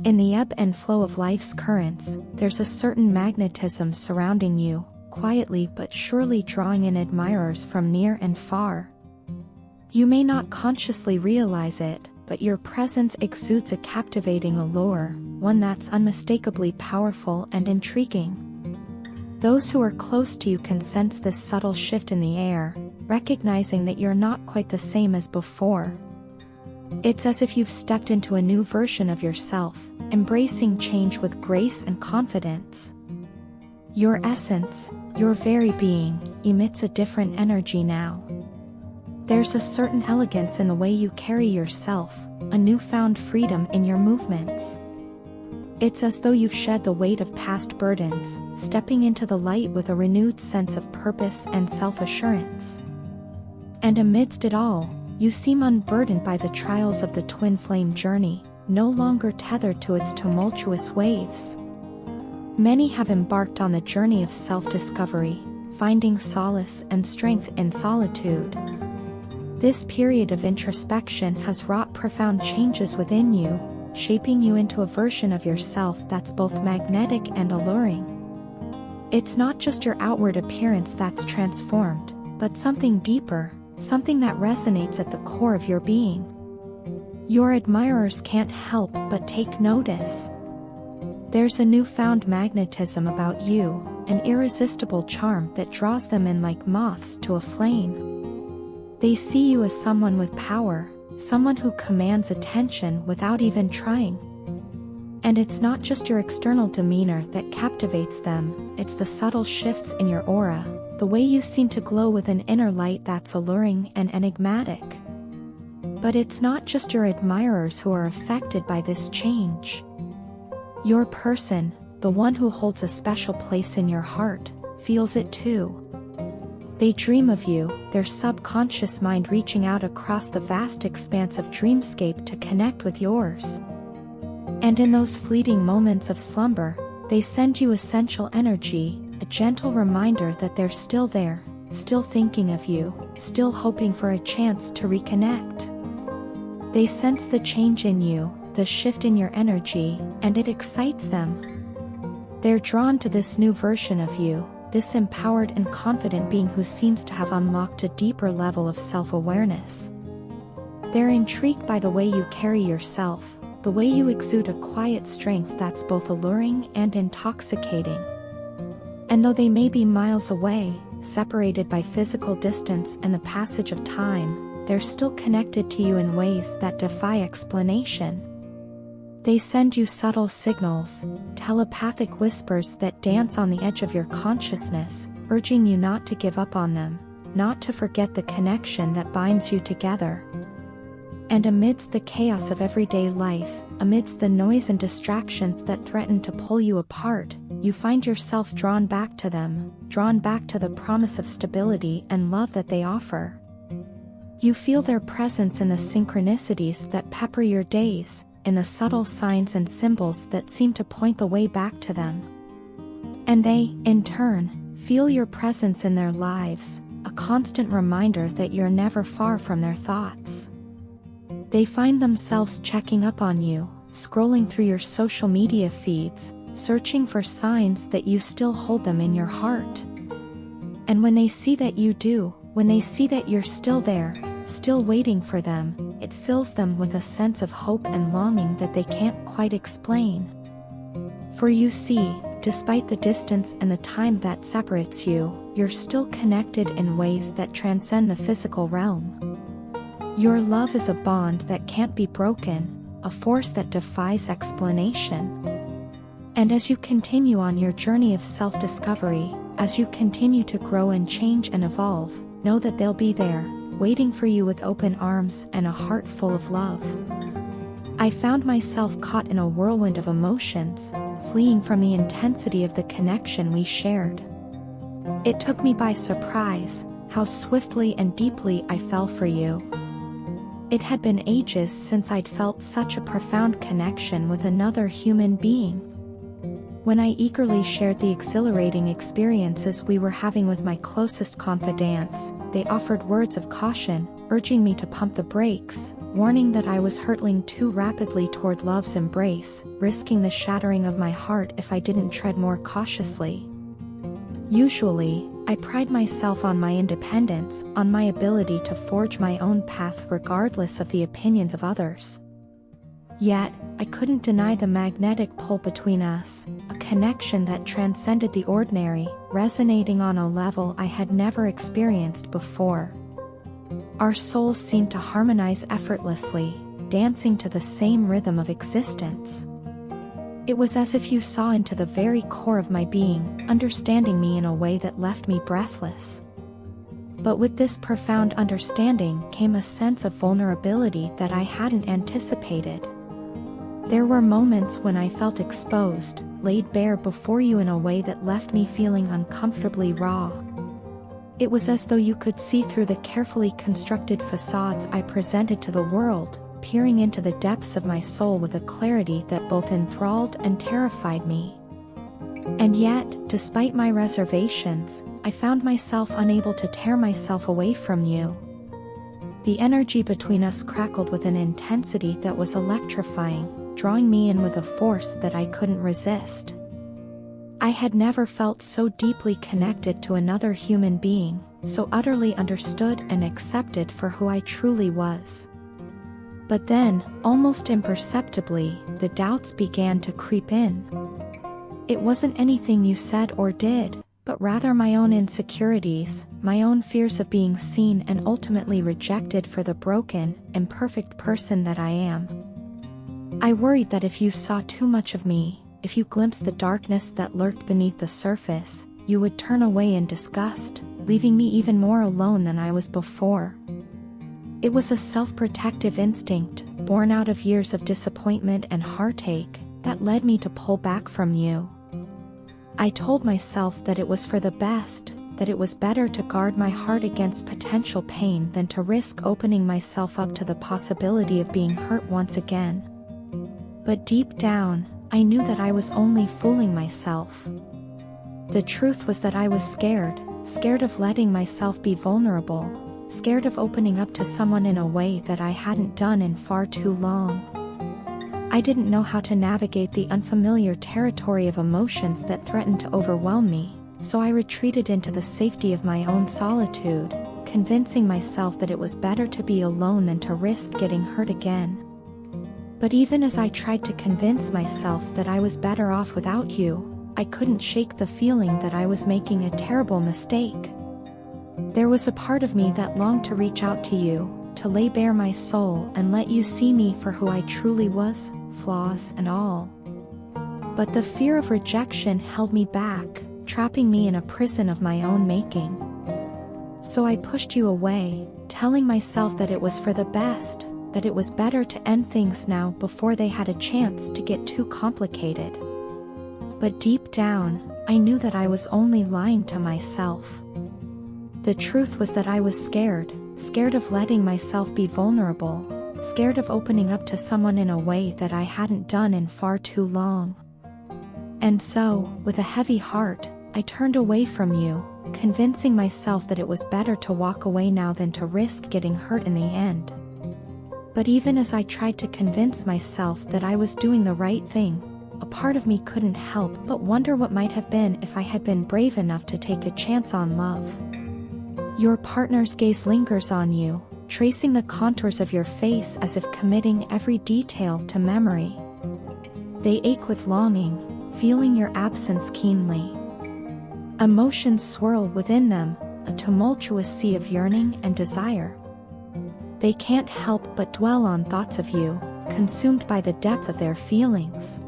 In the ebb and flow of life's currents, there's a certain magnetism surrounding you, quietly but surely drawing in admirers from near and far. You may not consciously realize it, but your presence exudes a captivating allure, one that's unmistakably powerful and intriguing. Those who are close to you can sense this subtle shift in the air, recognizing that you're not quite the same as before. It's as if you've stepped into a new version of yourself, embracing change with grace and confidence. Your essence, your very being, emits a different energy now. There's a certain elegance in the way you carry yourself, a newfound freedom in your movements. It's as though you've shed the weight of past burdens, stepping into the light with a renewed sense of purpose and self-assurance. And amidst it all, you seem unburdened by the trials of the twin flame journey, no longer tethered to its tumultuous waves. Many have embarked on the journey of self-discovery, finding solace and strength in solitude. This period of introspection has wrought profound changes within you, shaping you into a version of yourself that's both magnetic and alluring. It's not just your outward appearance that's transformed, but something deeper, something that resonates at the core of your being. Your admirers can't help but take notice. There's a newfound magnetism about you, an irresistible charm that draws them in like moths to a flame. They see you as someone with power, someone who commands attention without even trying. And it's not just your external demeanor that captivates them, it's the subtle shifts in your aura, the way you seem to glow with an inner light that's alluring and enigmatic. But it's not just your admirers who are affected by this change. Your person, the one who holds a special place in your heart, feels it too. They dream of you, their subconscious mind reaching out across the vast expanse of dreamscape to connect with yours. And in those fleeting moments of slumber, they send you essential energy, a gentle reminder that they're still there, still thinking of you, still hoping for a chance to reconnect. They sense the change in you, the shift in your energy, and it excites them. They're drawn to this new version of you, this empowered and confident being who seems to have unlocked a deeper level of self-awareness. They're intrigued by the way you carry yourself, the way you exude a quiet strength that's both alluring and intoxicating. And though they may be miles away, separated by physical distance and the passage of time, they're still connected to you in ways that defy explanation. They send you subtle signals, telepathic whispers that dance on the edge of your consciousness, urging you not to give up on them, not to forget the connection that binds you together. And amidst the chaos of everyday life, amidst the noise and distractions that threaten to pull you apart, you find yourself drawn back to them, drawn back to the promise of stability and love that they offer. You feel their presence in the synchronicities that pepper your days, in the subtle signs and symbols that seem to point the way back to them. And they, in turn, feel your presence in their lives, a constant reminder that you're never far from their thoughts. They find themselves checking up on you, scrolling through your social media feeds, searching for signs that you still hold them in your heart. And when they see that you do, when they see that you're still there, still waiting for them, it fills them with a sense of hope and longing that they can't quite explain. For you see, despite the distance and the time that separates you, you're still connected in ways that transcend the physical realm. Your love is a bond that can't be broken, a force that defies explanation. And as you continue on your journey of self-discovery, as you continue to grow and change and evolve, know that they'll be there, waiting for you with open arms and a heart full of love. I found myself caught in a whirlwind of emotions, fleeing from the intensity of the connection we shared. It took me by surprise, how swiftly and deeply I fell for you. It had been ages since I'd felt such a profound connection with another human being. When I eagerly shared the exhilarating experiences we were having with my closest confidants, they offered words of caution, urging me to pump the brakes, warning that I was hurtling too rapidly toward love's embrace, risking the shattering of my heart if I didn't tread more cautiously. Usually, I pride myself on my independence, on my ability to forge my own path regardless of the opinions of others. Yet, I couldn't deny the magnetic pull between us, a connection that transcended the ordinary, resonating on a level I had never experienced before. Our souls seemed to harmonize effortlessly, dancing to the same rhythm of existence. It was as if you saw into the very core of my being, understanding me in a way that left me breathless. But with this profound understanding came a sense of vulnerability that I hadn't anticipated. There were moments when I felt exposed, laid bare before you in a way that left me feeling uncomfortably raw. It was as though you could see through the carefully constructed facades I presented to the world, peering into the depths of my soul with a clarity that both enthralled and terrified me. And yet, despite my reservations, I found myself unable to tear myself away from you. The energy between us crackled with an intensity that was electrifying, drawing me in with a force that I couldn't resist. I had never felt so deeply connected to another human being, so utterly understood and accepted for who I truly was. But then, almost imperceptibly, the doubts began to creep in. It wasn't anything you said or did, but rather my own insecurities, my own fears of being seen and ultimately rejected for the broken, imperfect person that I am. I worried that if you saw too much of me, if you glimpsed the darkness that lurked beneath the surface, you would turn away in disgust, leaving me even more alone than I was before. It was a self-protective instinct, born out of years of disappointment and heartache, that led me to pull back from you. I told myself that it was for the best, that it was better to guard my heart against potential pain than to risk opening myself up to the possibility of being hurt once again. But deep down, I knew that I was only fooling myself. The truth was that I was scared of letting myself be vulnerable, scared of opening up to someone in a way that I hadn't done in far too long. I didn't know how to navigate the unfamiliar territory of emotions that threatened to overwhelm me, so I retreated into the safety of my own solitude, convincing myself that it was better to be alone than to risk getting hurt again. But even as I tried to convince myself that I was better off without you, I couldn't shake the feeling that I was making a terrible mistake. There was a part of me that longed to reach out to you, to lay bare my soul and let you see me for who I truly was, flaws and all. But the fear of rejection held me back, trapping me in a prison of my own making. So I pushed you away, telling myself that it was for the best, that it was better to end things now before they had a chance to get too complicated. But deep down, I knew that I was only lying to myself. The truth was that I was scared of letting myself be vulnerable, scared of opening up to someone in a way that I hadn't done in far too long. And so, with a heavy heart, I turned away from you, convincing myself that it was better to walk away now than to risk getting hurt in the end. But even as I tried to convince myself that I was doing the right thing, a part of me couldn't help but wonder what might have been if I had been brave enough to take a chance on love. Your partner's gaze lingers on you, tracing the contours of your face as if committing every detail to memory. They ache with longing, feeling your absence keenly. Emotions swirl within them, a tumultuous sea of yearning and desire. They can't help but dwell on thoughts of you, consumed by the depth of their feelings.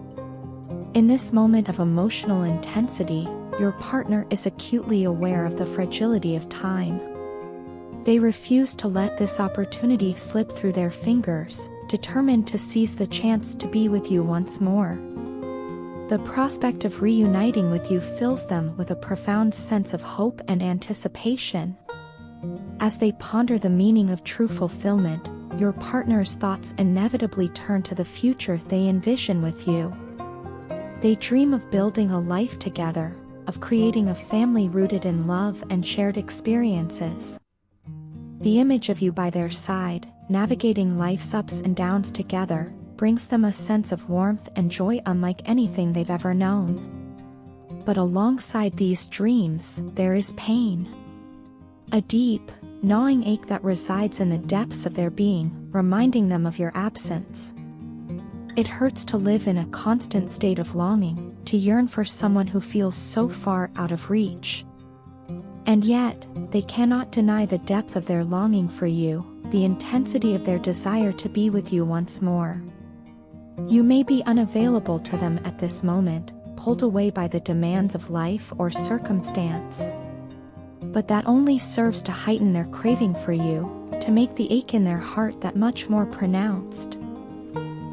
In this moment of emotional intensity, your partner is acutely aware of the fragility of time. They refuse to let this opportunity slip through their fingers, determined to seize the chance to be with you once more. The prospect of reuniting with you fills them with a profound sense of hope and anticipation. As they ponder the meaning of true fulfillment, your partner's thoughts inevitably turn to the future they envision with you. They dream of building a life together, of creating a family rooted in love and shared experiences. The image of you by their side, navigating life's ups and downs together brings them a sense of warmth and joy unlike anything they've ever known. But alongside these dreams, there is pain. A deep, gnawing ache that resides in the depths of their being, reminding them of your absence. It hurts to live in a constant state of longing, to yearn for someone who feels so far out of reach. And yet, they cannot deny the depth of their longing for you, the intensity of their desire to be with you once more. You may be unavailable to them at this moment, pulled away by the demands of life or circumstance. But that only serves to heighten their craving for you, to make the ache in their heart that much more pronounced.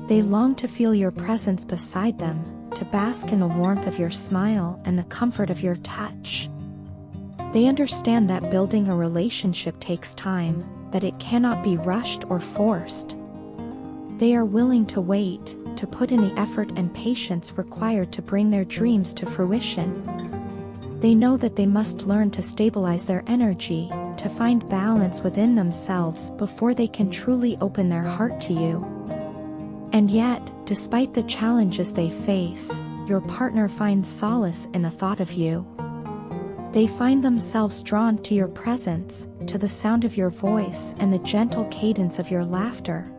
They long to feel your presence beside them, to bask in the warmth of your smile and the comfort of your touch. They understand that building a relationship takes time, that it cannot be rushed or forced. They are willing to wait, to put in the effort and patience required to bring their dreams to fruition. They know that they must learn to stabilize their energy, to find balance within themselves before they can truly open their heart to you. And yet, despite the challenges they face, your partner finds solace in the thought of you. They find themselves drawn to your presence, to the sound of your voice and the gentle cadence of your laughter.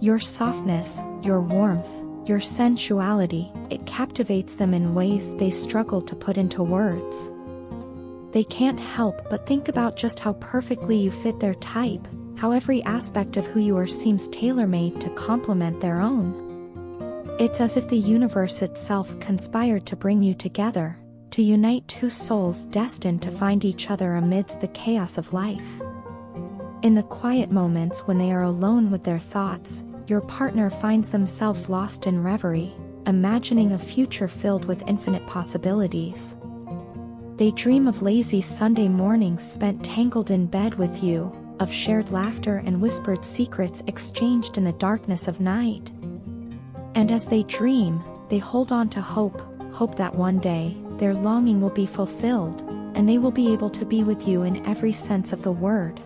Your softness, your warmth, your sensuality, it captivates them in ways they struggle to put into words. They can't help but think about just how perfectly you fit their type, how every aspect of who you are seems tailor-made to complement their own. It's as if the universe itself conspired to bring you together, to unite two souls destined to find each other amidst the chaos of life. In the quiet moments when they are alone with their thoughts, your partner finds themselves lost in reverie, imagining a future filled with infinite possibilities. They dream of lazy Sunday mornings spent tangled in bed with you, of shared laughter and whispered secrets exchanged in the darkness of night. And as they dream, they hold on to hope that one day, their longing will be fulfilled, and they will be able to be with you in every sense of the word.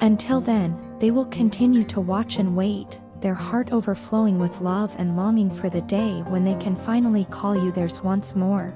Until then, they will continue to watch and wait, their heart overflowing with love and longing for the day when they can finally call you theirs once more.